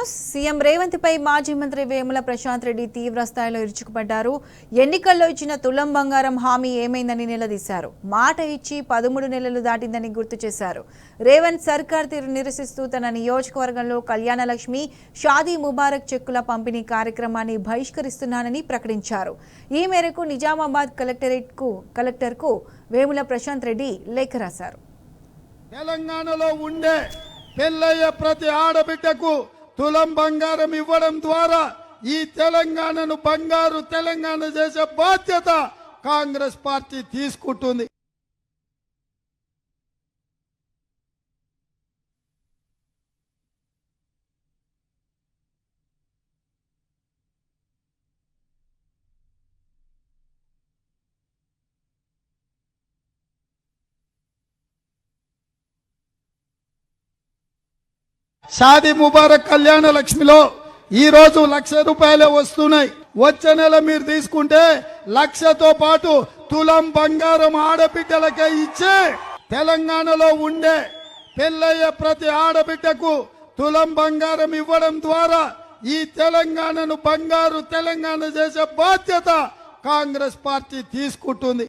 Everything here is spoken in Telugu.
న్యూస్. సీఎం రేవంత్ పై మాజీ మంత్రి వేముల ప్రశాంత్ రెడ్డి తీవ్ర స్థాయిలో ఇరుచుకుపడ్డారు. ఎన్నికల్లో ఇచ్చిన తులం బంగారం హామీ ఏమైందని నిలదీశారు. మాట ఇచ్చి 13 నెలలు దాటిందని గుర్తు చేశారు. రేవంత్ సర్కార్ తీరు నిరసిస్తూ తన నియోజకవర్గంలో కళ్యాణలక్ష్మి, షాదీ ముబారక్ చెక్కుల పంపిణీ కార్యక్రమాన్ని బహిష్కరిస్తున్నానని ప్రకటించారు. ఈ మేరకు నిజామాబాద్ కలెక్టర్కు వేముల ప్రశాంత్ రెడ్డి లేఖ రాశారు. తెలంగాణలో ఉండే పెళ్ళయ్య ప్రతి ఆడబిడ్డకు తులం బంగారం ఇవ్వడం ద్వారా ఈ తెలంగాణను బంగారు తెలంగాణ చేసే బాధ్యత కాంగ్రెస్ పార్టీ తీసుకుంటుంది. షాదీ ముబారక్ కళ్యాణ లక్ష్మిలో ఈ రోజు 1,00,000 రూపాయలే వస్తున్నాయి. వచ్చే నెల మీరు తీసుకుంటే 1,00,000తో పాటు తులం బంగారం ఆడబిడ్డలకే ఇచ్చే తెలంగాణలో ఉండే పెళ్ళయ్య ప్రతి ఆడబిడ్డకు తులం బంగారం ఇవ్వడం ద్వారా ఈ తెలంగాణను బంగారు తెలంగాణ చేసే బాధ్యత కాంగ్రెస్ పార్టీ తీసుకుంటుంది.